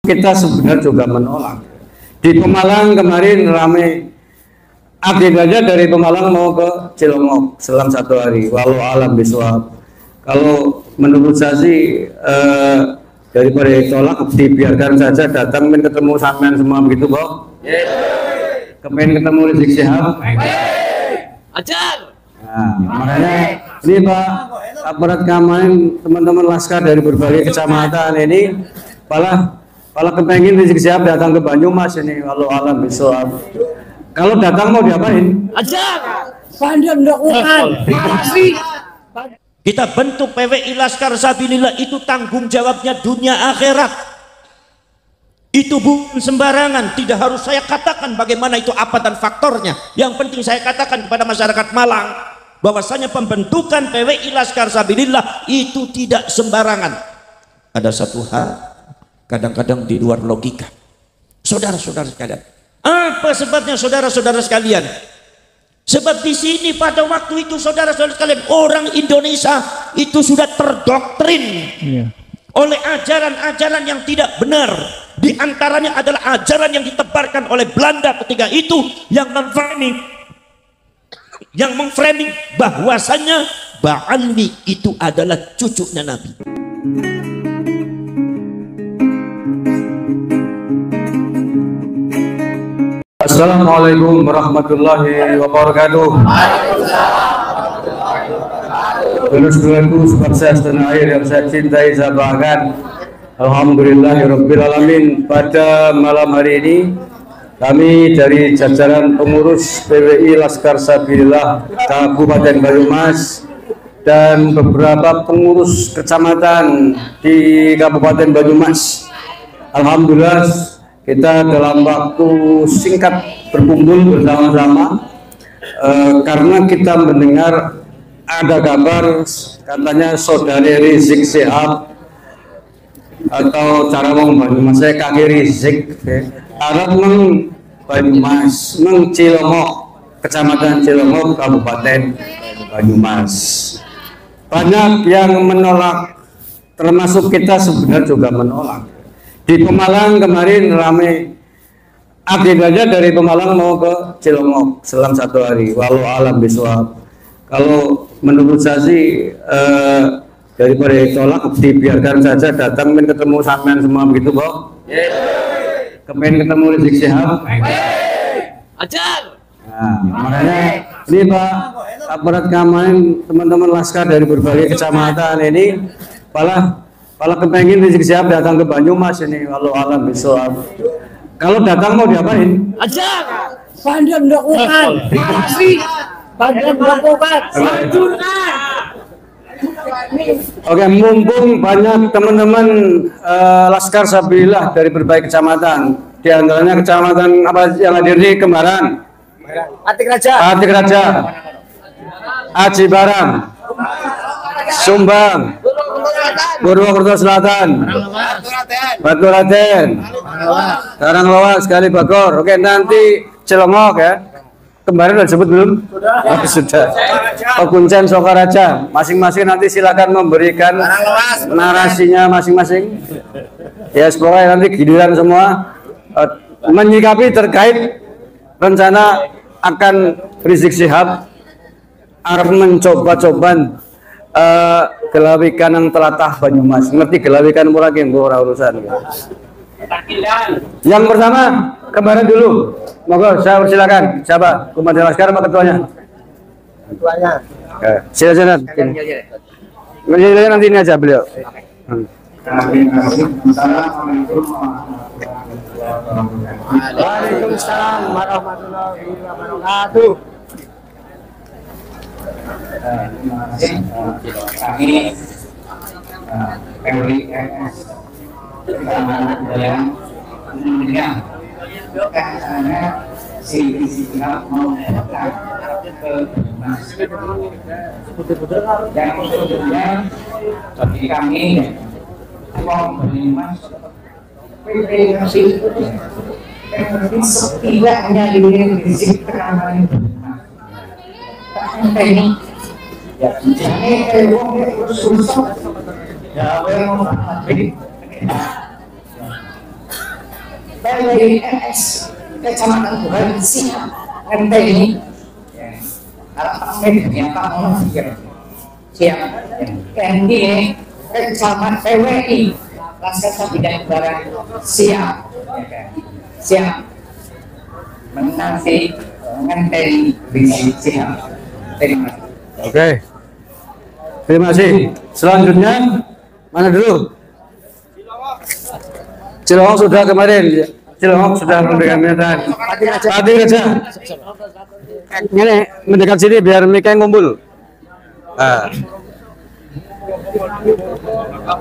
kita sebenarnya juga menolak. Di Pemalang kemarin ramai, agendanya dari Pemalang mau ke Cilongok selang 1 hari. Walau alam biswab. Kalau menurut saya sih daripada ditolak, dibiarkan saja, datang pengen ketemu sampean semua begitu, Bok. Kepengen ketemu Rizik Syihab. Ajar. Nah, makanya ini Pak aparat keamanan, teman-teman laskar dari berbagai kecamatan ini malah kepengen Rizik Syihab datang ke Banyumas ini. Walau alam bisawab. Kalau datang mau diapain? Ajar. Pandang melakukan. Kita bentuk PWI Laskar Sabilillah itu tanggung jawabnya dunia akhirat. Itu bukan sembarangan, tidak harus saya katakan bagaimana itu apa dan faktornya. Yang penting saya katakan kepada masyarakat Malang bahwasanya pembentukan PWI Laskar Sabilillah itu tidak sembarangan. Ada satu hal kadang-kadang di luar logika. Saudara-saudara sekalian, apa sebabnya saudara-saudara sekalian? Sebab di sini pada waktu itu saudara-saudara sekalian, orang Indonesia itu sudah terdoktrin oleh ajaran-ajaran yang tidak benar. Di antaranya adalah ajaran yang ditebarkan oleh Belanda ketika itu yang memframing bahwasanya Ba'alwi itu adalah cucunya Nabi. Assalamualaikum warahmatullahi wabarakatuh. Saudara-saudaraku, sebangsa setanah air yang saya cintai, saya banggakan, alhamdulillahirabbil alamin. Pada malam hari ini kami dari jajaran pengurus PWI Laskar Sabilillah Kabupaten Banyumas dan beberapa pengurus kecamatan di Kabupaten Banyumas, alhamdulillah kita dalam waktu singkat berkumpul bersama-sama karena kita mendengar ada kabar katanya saudari Rizik Syihab atau cara ngomong Banyumas saya kaki Rizik arep nang Banyumas, nang Cilongok, Kecamatan Cilongok, Kabupaten Banyumas. Banyak yang menolak, termasuk kita sebenarnya juga menolak. Di Pemalang kemarin ramai, agendanya dari Pemalang mau ke Cilongok selang 1 hari. Walau alam biswab. Kalau menurut saya sih daripada ditolak, dibiarkan saja, datang pengen ketemu sampean semua begitu, Bok. Kepengen ketemu Rizik Syihab. Ajar. Nah, makanya ini Pak aparat keamanan, teman-teman laskar dari berbagai kecamatan ini malah kepengen Rizik Syihab datang ke Banyumas ini. Walau alam bisawab. Kalau datang mau diapain? Ajar. Pandang melakukan. Pandang melakukan. Oke, mumpung banyak teman-teman Laskar Sabilillah dari berbagai kecamatan, di antaranya kecamatan apa yang hadir di Kembaran, Atik Raja, Aji Barang, Sumbang, Purwokerto Selatan, Batu Raden, Karangloa, sekali Bagor. Oke, nanti Cilongok ya. Kemarin udah disebut belum? Sudah. Kuncen Sokaraja, masing-masing nanti silakan memberikan narasinya masing-masing. Ya, pokoknya nanti giliran semua menyikapi terkait rencana akan Rizik Syihab arep mencoba-coba gelawikan yang telatah Banyumas. Ngerti gelawikan murah ki ora urusan. Yang pertama kemarin dulu. Monggo, saya persilakan. Siapa? Komandan Laskar apa ketuanya? Ketuanya. Silakan. Nanti ini aja beliau. Waalaikumsalam warahmatullahi wabarakatuh. Kami PWILS yang mendengar katanya si Rizik Syihab mau datang ke Banyumas. Dan sebetulnya bagi kami uang Banyumas PWILS setidaknya ini Rizik terang ini ya ini uang susah ya uang PWILS Kecamatan Bulan siap ngenteni siap kendi Kecamatan PWI Laskar Bidang Barang siap menanti ngenteni siap. Terima kasih. Oke. Terima kasih. Selanjutnya mana dulu? Cilongok sudah kemarin. Cilongok sudah memberikan pernyataan. Pati aja. Ini mendekat sini biar mereka ngumpul.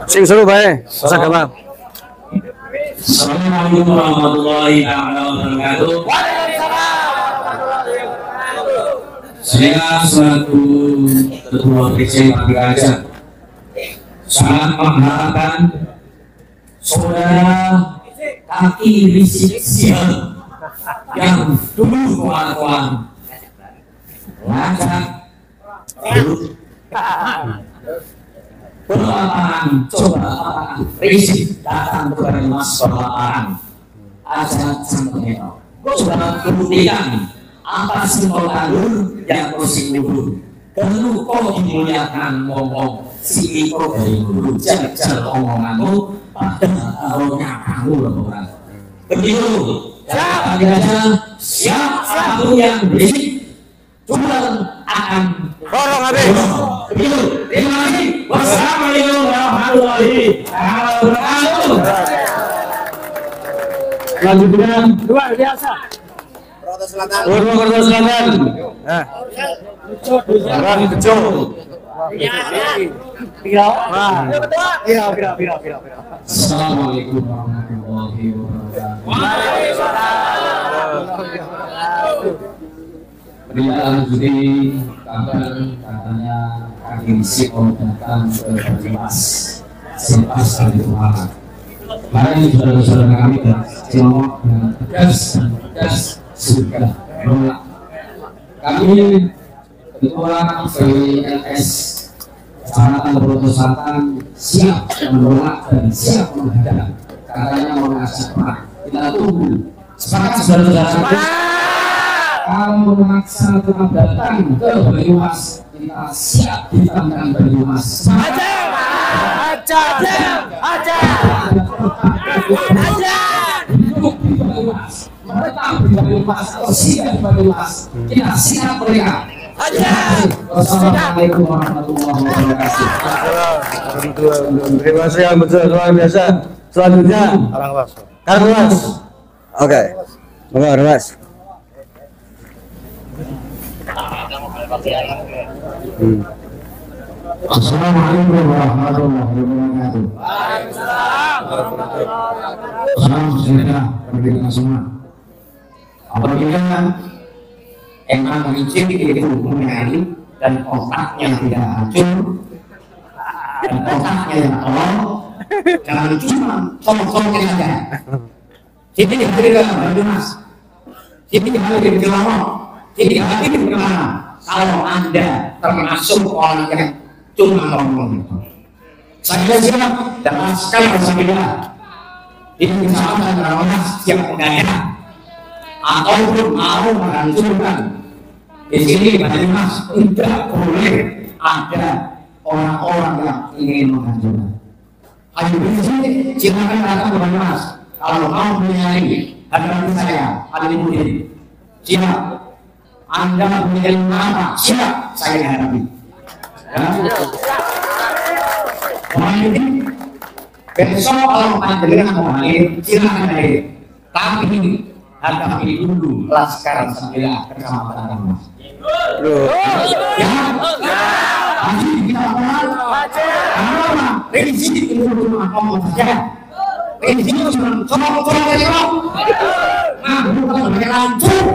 Sing seru bae. Masa gampang. Assalamualaikum warahmatullahi wabarakatuh. Saya selaku Ketua PC Pagaraja sangat mengharapkan saudara kaki Rizik Sihab yang dulu kawan-kawan ngajak berlapangan coba Rizik datang ke Banyumas berlapangan ajak sampai coba kebuktikan apa simbol alur yang kursi luhur perlu kau dimuliakan ngomong si iko dari dulu jajar omonganmu pada awalnya kamu orang begitu siap siap aku yang berisik cuma akan Borong habis. begitu. Terima kasih. Wassalamualaikum warahmatullahi wabarakatuh. Selanjutnya Luar biasa. Purwokerto Selatan. Orang Bejo. Assalamualaikum warahmatullahi wabarakatuh. Pernyataan Budi kabar katanya kaki Siko datang ke Banyumas selepas dari Tuhan. Mari saudara-saudara kami dan Cilongok dengan tegas sudah menolak. Kami Ketua PWILS Kecamatan Purwokerto Selatan siap menolak dan siap menghadap. Katanya mau ngajak perang. Kita tunggu. Sepakat saudara-saudara. Kalau memaksa tetap datang ke Banyumas, kita siap ditantang Banyumas. Mereka di Banyumas, atau siap di Banyumas, kita siap mereka. Wassalamualaikum warahmatullahi wabarakatuh. Terima kasih yang betul luar biasa. Selanjutnya Karangwas. Oke. Monggo Karangwas. Assalamualaikum warahmatullahi wabarakatuh. Salam sejahtera bagi kita semua. Apabila emang licin itu menyari dan otaknya tidak hancur dan otaknya yang tolong, jangan cuma tolong-tolongin saja. Sini diberikan Banyumas, sini diberikan Cilongok, sini diberikan kemana? Kalau Anda termasuk orang yang cuma ngomong itu, saya siap dan sekali bersabda di Kecamatan Banyumas siap menggaya ataupun mau menghancurkan. Di sini Banyumas tidak boleh ada orang-orang yang ingin menghancurkan. Ayo di sini silakan datang ke Banyumas. Kalau mau menyari hadapan saya, Alimuddin, siap. Anda memiliki nama, siap saya hadapi. Ini besok kalau panjenengan mau hadir, silakan hadir. Tapi hadapi dulu Laskar Sembilan Kecamatan Banyumas. Ya, nanti kita kenapa? Rizik itu cuma ngomong saja. Rizik itu cuma comong-comong saja. Nah, bukan sebagai lancur.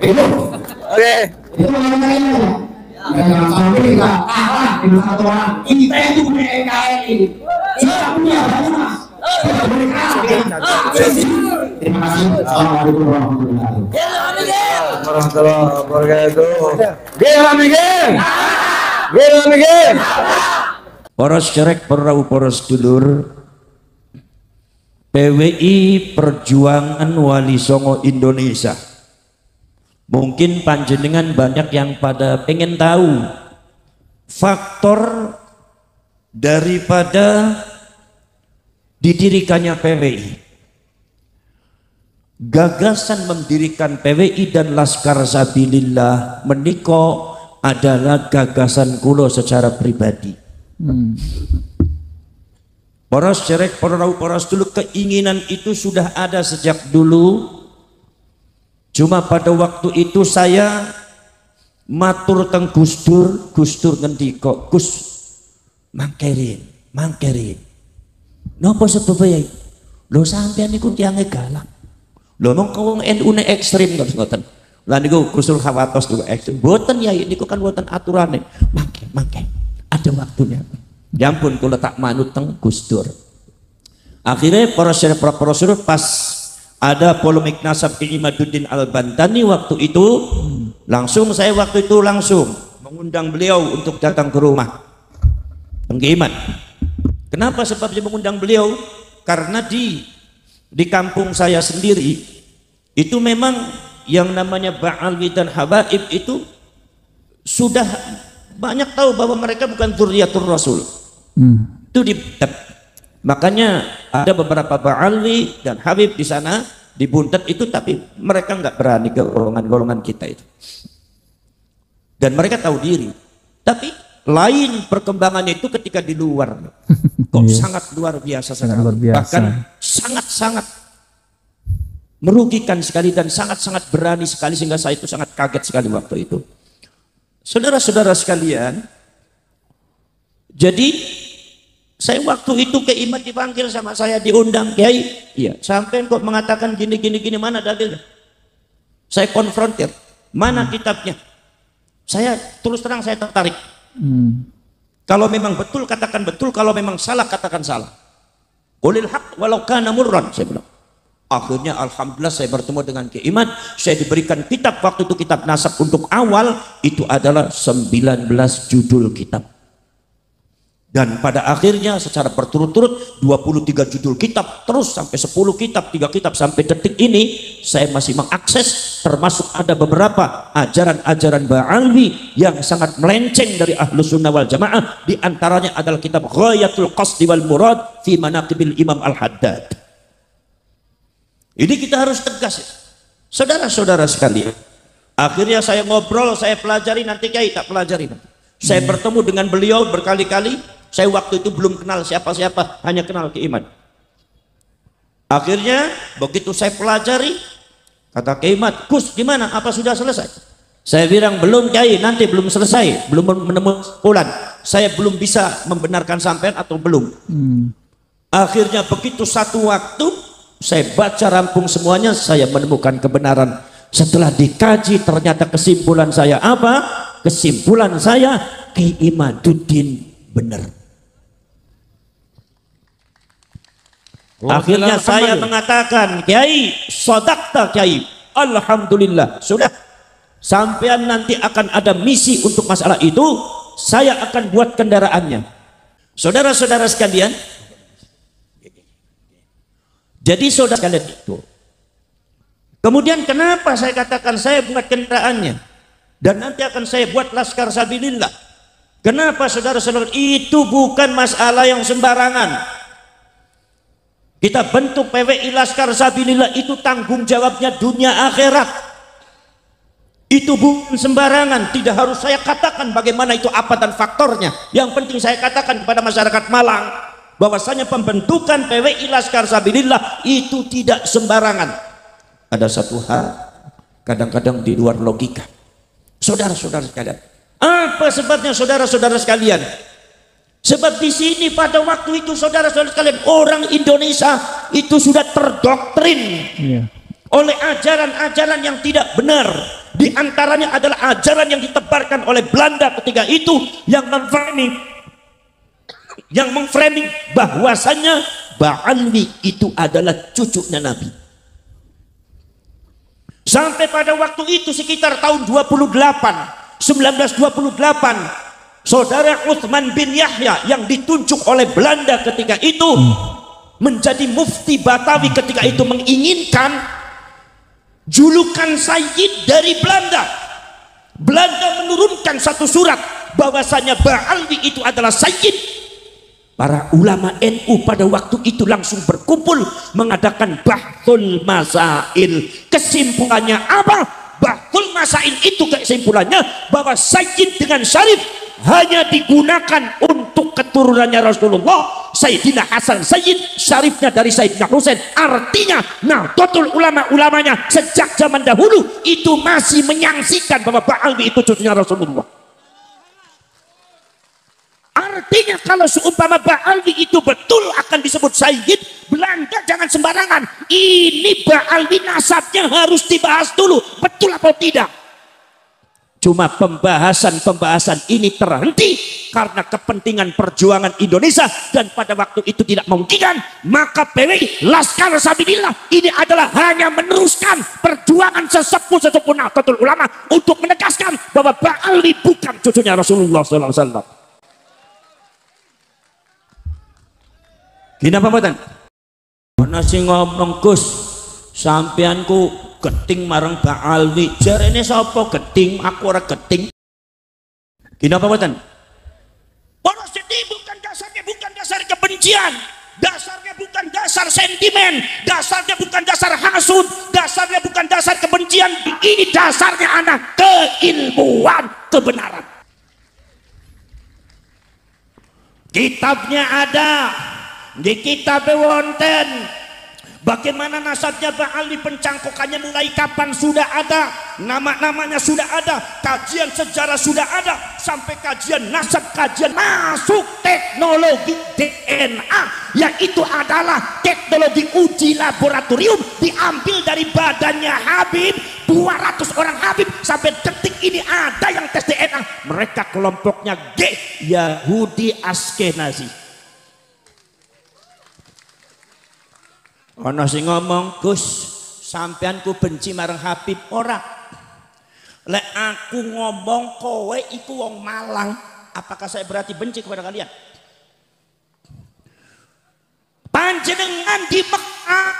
Itu. Oke. Itu namanya. Jangan sampai kita kalah dengan satu orang. Kita itu punya NKRI. Kita punya Banyumas. Kita boleh kalah dengan Rizik. Terima kasih. Assalamualaikum warahmatullahi wabarakatuh. Gila mikir. Gila mikir. Poros cerek perau poros dulur PWI Perjuangan Wali Songo Indonesia. Mungkin panjenengan banyak yang pada pengen tahu faktor daripada didirikannya PWI. Gagasan mendirikan PWI dan Laskar Sabilillah meniko adalah gagasan kulo secara pribadi. Poros cerek, poros dulu, keinginan itu sudah ada sejak dulu. Cuma pada waktu itu saya matur teng Gus Dur ngendika, Gus mangkerin. Napa sebab ya? Lho sampean niku tiange galak. Lho mong kawong NU ne ekstrim ngoten. Lah niku Gusul Khawatos niku ekstrim. Mboten ya niku kan mboten aturane. Mangke. Ada waktunya. Ya ampun kula tak manut teng Gus Dur. Akhirnya poros pas ada polemik nasab Ki Imaduddin Al-Bantani waktu itu saya waktu itu langsung mengundang beliau untuk datang ke rumah Ki Iman. Kenapa sebabnya mengundang beliau? Karena di kampung saya sendiri itu memang yang namanya Ba'alwi dan Habaib itu sudah banyak tahu bahwa mereka bukan dzurriyyatur Rasul. Itu makanya ada beberapa Ba'alwi dan Habib di sana dibuntet itu, tapi mereka nggak berani ke golongan-golongan kita itu. Dan mereka tahu diri. Tapi lain perkembangannya itu ketika di luar. Kok sangat luar biasa sekali. Bahkan sangat-sangat merugikan sekali dan sangat-sangat berani sekali sehingga saya itu sangat kaget sekali waktu itu. Saudara-saudara sekalian, jadi saya waktu itu ke Iman dipanggil sama saya, diundang, Kiai, iya, sampai kok mengatakan gini, mana dalilnya? Saya konfrontir, mana kitabnya? Saya terus terang saya tertarik. Kalau memang betul katakan betul, kalau memang salah katakan salah. Qulil haq walau kana murran, saya bilang. Akhirnya alhamdulillah saya bertemu dengan Kiai Iman, saya diberikan kitab, waktu itu kitab nasab untuk awal itu adalah 19 judul kitab. Dan pada akhirnya secara berturut-turut 23 judul kitab terus sampai 10 kitab, 3 kitab sampai detik ini saya masih mengakses, termasuk ada beberapa ajaran-ajaran Ba'alwi yang sangat melenceng dari Ahlus Sunnah wal Jamaah. Di antaranya adalah kitab Ghayatul Qasdi wal Murad fi Manaqibil Imam Al-Haddad. Ini kita harus tegas ya. Saudara-saudara sekalian, akhirnya saya ngobrol, saya pelajari, nanti Kiai tak pelajari nanti. Saya bertemu dengan beliau berkali-kali. Saya waktu itu belum kenal siapa-siapa, hanya kenal Ki Iman. Akhirnya begitu saya pelajari, kata Ki Iman, Gus gimana? Apa sudah selesai? Saya bilang belum Kiai, nanti belum selesai, belum menemukan kesimpulan. Saya belum bisa membenarkan sampean atau belum. Akhirnya begitu satu waktu saya baca rampung semuanya, saya menemukan kebenaran. Setelah dikaji ternyata kesimpulan saya apa? Kesimpulan saya Ki Imaduddin benar. Akhirnya saya mengatakan, Kiai, sodakta Kiai, alhamdulillah, sudah. Sampean nanti akan ada misi untuk masalah itu, saya akan buat kendaraannya. Saudara-saudara sekalian, jadi saudara sekalian itu. Kemudian kenapa saya katakan saya buat kendaraannya dan nanti akan saya buat Laskar Sabilillah? Kenapa saudara-saudara? Itu bukan masalah yang sembarangan. Kita bentuk PWI Laskar Sabilillah itu tanggung jawabnya dunia akhirat. Itu bukan sembarangan. Tidak harus saya katakan bagaimana itu apa dan faktornya. Yang penting saya katakan kepada masyarakat Malang bahwasanya pembentukan PWI Laskar Sabilillah itu tidak sembarangan. Ada satu hal kadang-kadang di luar logika. Saudara-saudara sekalian, apa sebabnya saudara-saudara sekalian? Sebab di sini pada waktu itu saudara-saudara sekalian, orang Indonesia itu sudah terdoktrin oleh ajaran-ajaran yang tidak benar. Di antaranya adalah ajaran yang ditebarkan oleh Belanda ketika itu yang memframing bahwasanya Ba'alwi itu adalah cucunya Nabi. Sampai pada waktu itu sekitar tahun 1928 saudara Utsman bin Yahya yang ditunjuk oleh Belanda ketika itu menjadi mufti Batawi ketika itu menginginkan julukan Sayyid dari Belanda. Belanda menurunkan satu surat bahwasanya Ba'alwi itu adalah Sayyid. Para ulama NU pada waktu itu langsung berkumpul mengadakan bahthul masail. Kesimpulannya apa? Bahthul masail itu kesimpulannya bahwa Sayyid dengan Syarif hanya digunakan untuk keturunannya Rasulullah. Sayyidina Hasan Sayyid, Syarifnya dari Sayyidina Husain. Artinya Nahdlatul ulama-ulamanya sejak zaman dahulu itu masih menyaksikan bahwa Ba'alwi itu cucunya Rasulullah. Artinya kalau seumpama Ba'alwi itu betul akan disebut Sayyid, Belanda jangan sembarangan. Ini Ba'alwi nasabnya harus dibahas dulu, betul atau tidak. Cuma pembahasan ini terhenti karena kepentingan perjuangan Indonesia, dan pada waktu itu tidak memungkinkan. Maka PWI Laskar Sabilillah ini adalah hanya meneruskan perjuangan sesepuh Nahdlatul Ulama untuk menegaskan bahwa Ba'alwi bukan cucunya Rasulullah SAW. Gini apa mboten? Ana sing ngomong Gus, sampeanku geting marang Ba'alwi. Jarene sapa geting? Aku ora geting. Gini apa mboten? Para sedih bukan dasar kebencian. Dasarnya bukan dasar sentimen, dasarnya bukan dasar hasud, dasarnya bukan dasar kebencian. Ini dasarnya anak keilmuan kebenaran. Kitabnya ada. Di kitab wonten bagaimana nasabnya Ba'alwi, pencangkokannya mulai kapan sudah ada, nama-namanya sudah ada, kajian sejarah sudah ada, sampai kajian nasab, kajian masuk teknologi DNA, yaitu adalah teknologi uji laboratorium diambil dari badannya Habib. 200 orang Habib sampai detik ini ada yang tes DNA. Mereka kelompoknya G, Yahudi Askenazi. Ana sing ngomong, Gus, sampeanku benci marang Habib. Ora. Lek aku ngomong kowe iku wong Malang, apakah saya berarti benci kepada kalian? Panjenengan di Mekah,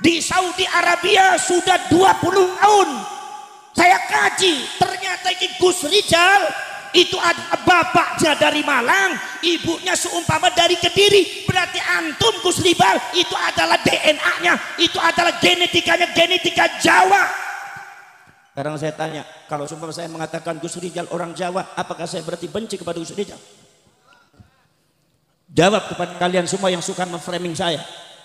di Saudi Arabia sudah 20 tahun. Saya kaji, ternyata ini Gus Rijal itu ada bapaknya dari Malang, ibunya seumpama dari Kediri. Berarti antum Gus Rijal itu adalah DNA-nya, itu adalah genetikanya, genetika Jawa. Sekarang saya tanya, kalau seumpama saya mengatakan Gus Rijal orang Jawa, apakah saya berarti benci kepada Gus Rijal? Jawab kepada kalian semua yang suka memframing saya.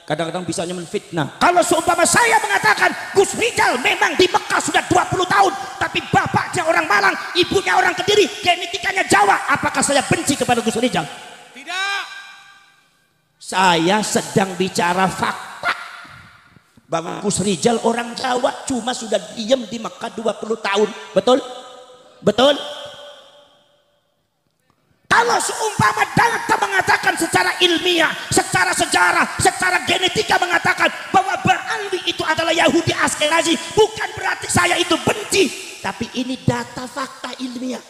Kadang-kadang bisanya menfitnah. Kalau seumpama saya mengatakan Gus Rijal memang di Mekah sudah 20 tahun, tapi bapaknya orang Malang, ibunya orang Kediri, genetikanya Jawa, apakah saya benci kepada Gus Rijal? Tidak. Saya sedang bicara fakta bahwa Gus Rijal orang Jawa, cuma sudah diam di Mekah 20 tahun. Betul? Betul? Kalau seumpama data mengatakan secara ilmiah, secara sejarah, secara genetika mengatakan bahwa Ba'alwi itu adalah Yahudi Askenazi, bukan berarti saya itu benci, tapi ini data fakta ilmiah.